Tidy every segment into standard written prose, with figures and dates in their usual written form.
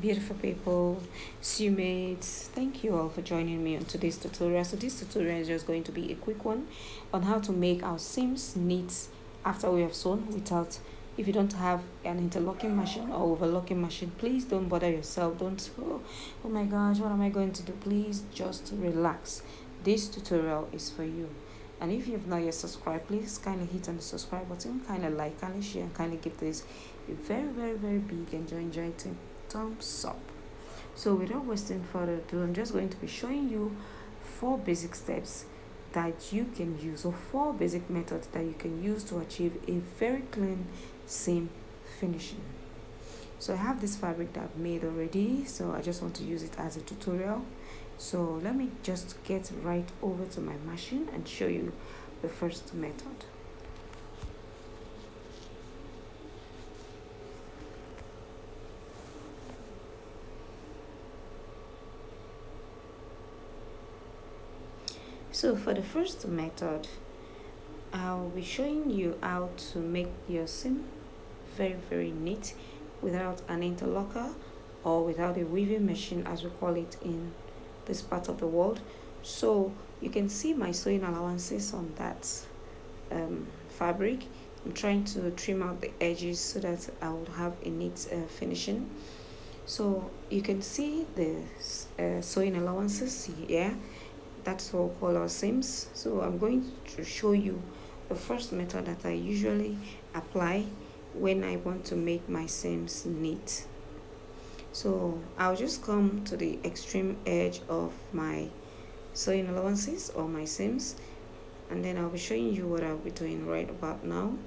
Beautiful people, mates, thank you all for joining me on today's tutorial. So this tutorial is just going to be a quick one on how to make our seams neat after we have sewn without, if you don't have an interlocking machine or overlocking machine, please don't bother yourself. Don't, oh my gosh, what am I going to do? Please just relax. This tutorial is for you. And if you've not yet subscribed, please kindly hit on the subscribe button, kindly like, kindly share, and kindly give this a very big and gigantic thumbs up. So without wasting further ado, I'm just going to be showing you 4 basic steps that you can use, or 4 basic methods that you can use to achieve a very clean seam finishing. So I have this fabric that I've made already, so I just want to use it as a tutorial. So let me just get right over to my machine and show you the first method. So for the first method, I'll be showing you how to make your seam very neat without an interlocker or without a weaving machine, as we call it in this part of the world. So you can see my sewing allowances on that fabric. I'm trying to trim out the edges so that I will have a neat finishing. So you can see the sewing allowances here. That's what we call our seams. So I'm going to show you the first method that I usually apply when I want to make my seams neat. So I'll just come to the extreme edge of my sewing allowances or my seams, and then I'll be showing you what I'll be doing right about now.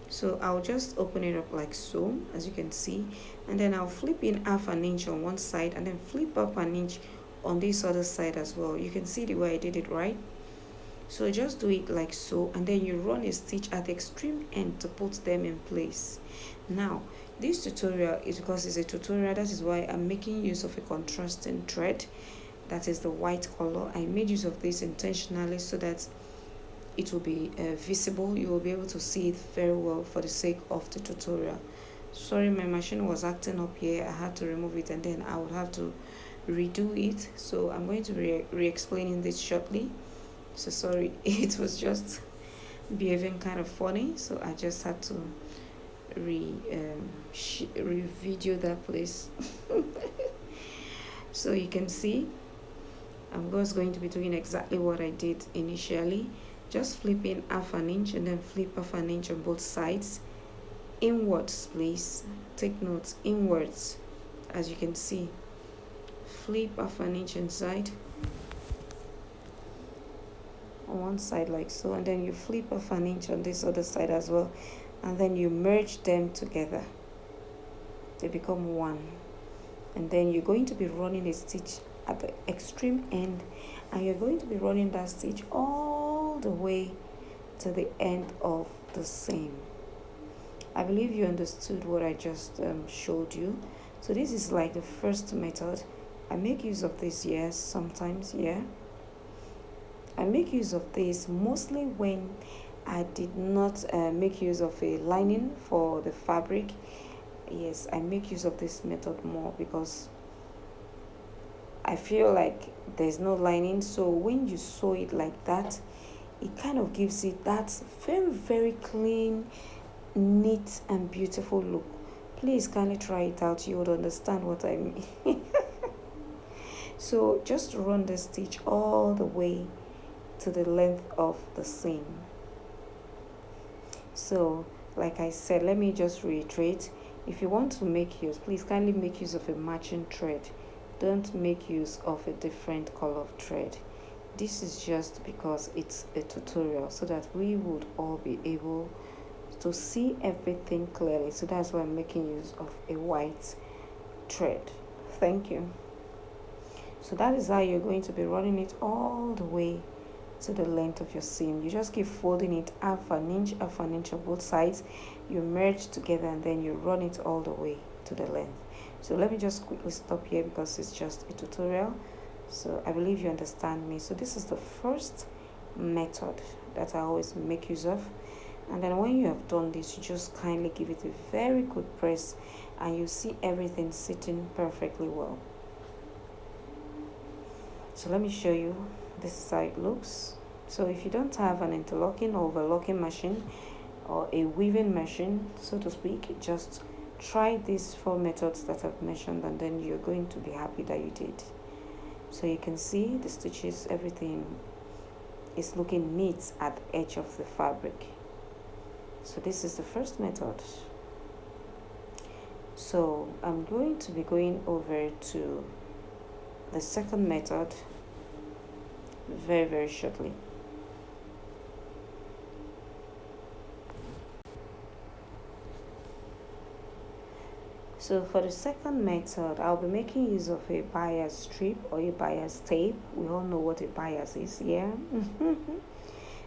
So I'll just open it up like so, as you can see, and then I'll flip in half an inch on one side and then flip up an inch on this other side as well. You can see the way I did it, right? So just do it like so, and then you run a stitch at the extreme end to put them in place. Now this tutorial is, because it's a tutorial, that is why I'm making use of a contrasting thread, that is the white color. I made use of this intentionally so that it will be visible. You will be able to see it very well for the sake of the tutorial. Sorry, my machine was acting up here. I had to remove it and then I would have to redo it. So I'm going to be re-explaining this shortly. So sorry, it was just behaving kind of funny, so I just had to re-video that place. So you can see I'm just going to be doing exactly what I did initially, just flipping half an inch and then flip half an inch on both sides, inwards please, take notes, inwards, as you can see, flip half an inch inside on one side like so, and then you flip half an inch on this other side as well, and then you merge them together, they become one, and then you're going to be running a stitch at the extreme end, and you're going to be running that stitch all the way to the end of the seam. I believe you understood what I just showed you. So this is like the first method. I make use of this, yes, sometimes, yeah. I make use of this mostly when I did not make use of a lining for the fabric. Yes, I make use of this method more because I feel like there's no lining. So when you sew it like that, it kind of gives it that very clean, neat and beautiful look. Please kindly try it out, you would understand what I mean. So just run the stitch all the way to the length of the seam. So like I said, let me just reiterate, if you want to make use, please kindly make use of a matching thread. Don't make use of a different color of thread. This is just because it's a tutorial, so that we would all be able to see everything clearly. So that's why I'm making use of a white thread. Thank you. So that is how you're going to be running it all the way to the length of your seam. You just keep folding it half an inch on both sides, you merge together, and then you run it all the way to the length. So let me just quickly stop here because it's just a tutorial, so I believe you understand me. So this is the first method that I always make use of, and then when you have done this, you just kindly give it a very good press and you see everything sitting perfectly well. So let me show you. This is how it looks. So if you don't have an interlocking or overlocking machine or a weaving machine, so to speak, just try these 4 methods that I've mentioned, and then you're going to be happy that you did. So you can see the stitches, everything is looking neat at the edge of the fabric. So this is the first method. So I'm going to be going over to the second method very shortly. So for the second method, I'll be making use of a bias strip or a bias tape. We all know what a bias is, yeah?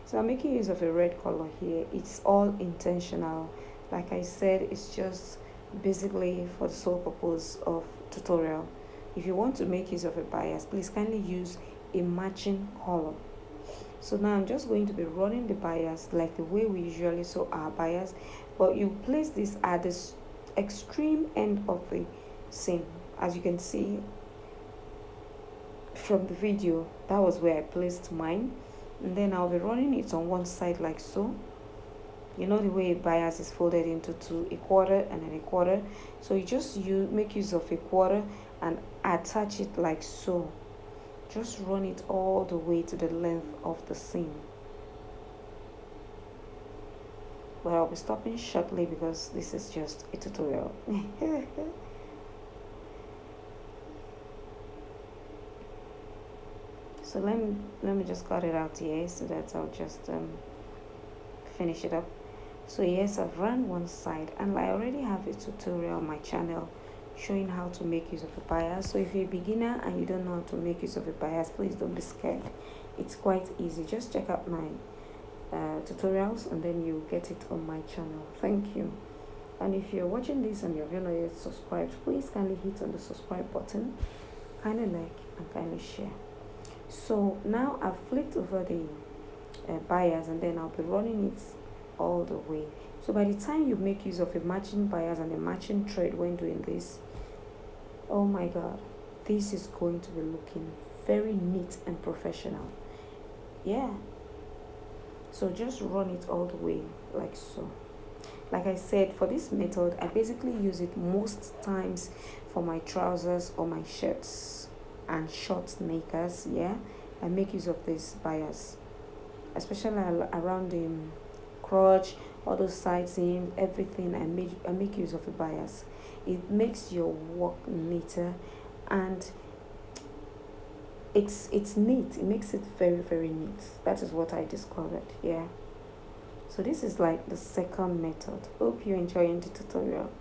So I'm making use of a red color here. It's all intentional. Like I said, it's just basically for the sole purpose of tutorial. If you want to make use of a bias, please kindly use a matching color. So now I'm just going to be running the bias like the way we usually sew our bias, but you place this at this extreme end of the seam. As you can see from the video, that was where I placed mine, and then I'll be running it on one side like so. You know the way bias is folded into two, a quarter and then a quarter. So you make use of a quarter and attach it like so. Just run it all the way to the length of the seam. But I'll be stopping shortly because this is just a tutorial. So let me just cut it out here so that I'll just finish it up. So yes, I've run one side, and I already have a tutorial on my channel showing how to make use of a bias. So if you're a beginner and you don't know how to make use of a bias, please don't be scared. It's quite easy. Just check out my tutorials and then you get it on my channel. Thank you. And if you're watching this and you're not yet subscribed, please kindly hit on the subscribe button, kindly like and kindly share. So now I've flipped over the bias, and then I'll be running it all the way. So by the time you make use of a matching bias and a matching thread when doing this, oh my god, this is going to be looking very neat and professional. Yeah, so just run it all the way like so. Like I said, for this method I basically use it most times for my trousers or my shirts and short makers. Yeah, I make use of this bias, especially around the crotch, all those side seams, everything. I make use of a bias. It makes your work neater, and it's neat. It makes it very neat. That is what I discovered. Yeah, so this is like the second method. Hope you're enjoying the tutorial.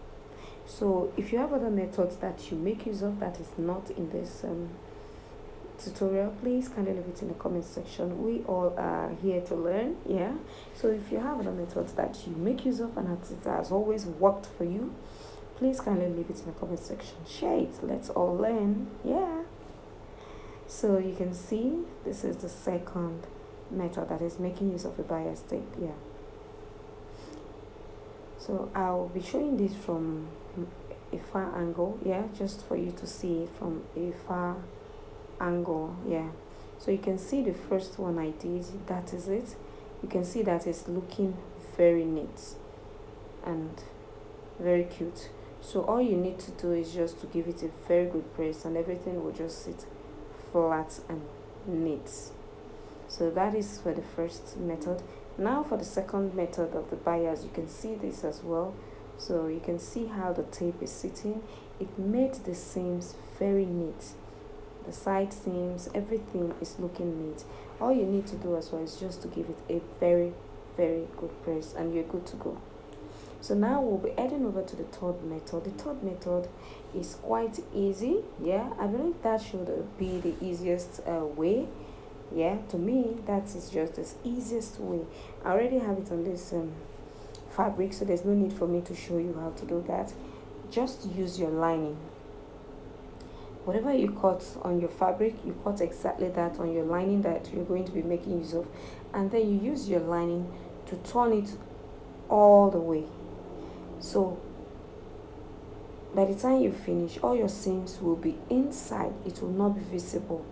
So if you have other methods that you make use of that is not in this tutorial, please kindly leave it in the comment section. We all are here to learn. Yeah, so if you have other methods that you make use of and it has always worked for you, please kindly leave it in the comment section. Share it, let's all learn. Yeah, so you can see this is the second method, that is making use of a bias tape. Yeah, so I'll be showing this from a far angle, yeah, just for you to see it from a far angle. Yeah, so you can see the first one I did, that is it. You can see that it's looking very neat and very cute. So all you need to do is just to give it a very good press, and everything will just sit flat and neat. So that is for the first method. Now for the second method of the bias, you can see this as well. So you can see how the tape is sitting. It made the seams very neat. The side seams, everything is looking neat. All you need to do as well is just to give it a very good press, and you're good to go. So now we'll be heading over to the third method. The third method is quite easy. Yeah, I believe that should be the easiest way. Yeah, to me that is just the easiest way. I already have it on this fabric, so there's no need for me to show you how to do that. Just use your lining. Whatever you cut on your fabric, you cut exactly that on your lining that you're going to be making use of, and then you use your lining to turn it all the way. So By the time you finish, all your seams will be inside, it will not be visible.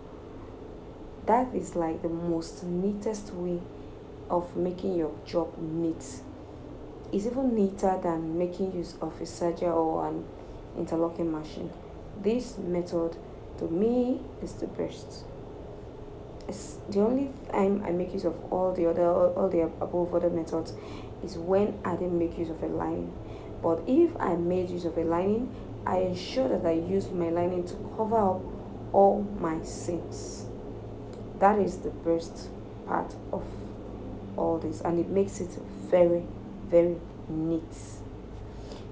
That is like the most neatest way of making your job neat. It's even neater than making use of a serger or an interlocking machine. This method to me is the best. It's the only time I make use of all the above other methods is when I didn't make use of a lining. But if I made use of a lining, I ensure that I use my lining to cover up all my seams. That is the best part of all this, and it makes it very, very neat.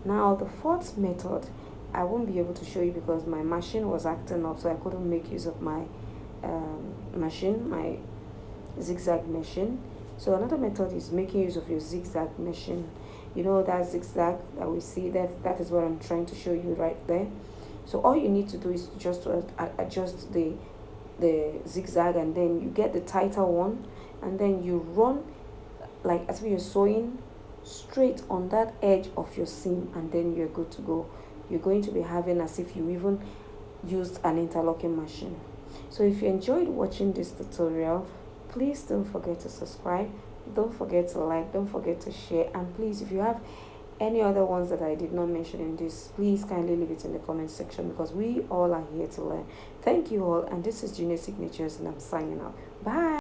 Now the fourth method I won't be able to show you because my machine was acting up, so I couldn't make use of my machine, my zigzag machine. So another method is making use of your zigzag machine. You know that zigzag that we see, that is what I'm trying to show you right there. So all you need to do is just to adjust the zigzag, and then you get the tighter one, and then you run like as if you're sewing straight on that edge of your seam, and then you're good to go. You're going to be having as if you even used an interlocking machine. So if you enjoyed watching this tutorial, please don't forget to subscribe, don't forget to like, don't forget to share, and please, if you have any other ones that I did not mention in this, please kindly leave it in the comment section, because we all are here to learn. Thank you all, and this is Junior Signatures, and I'm signing out. Bye.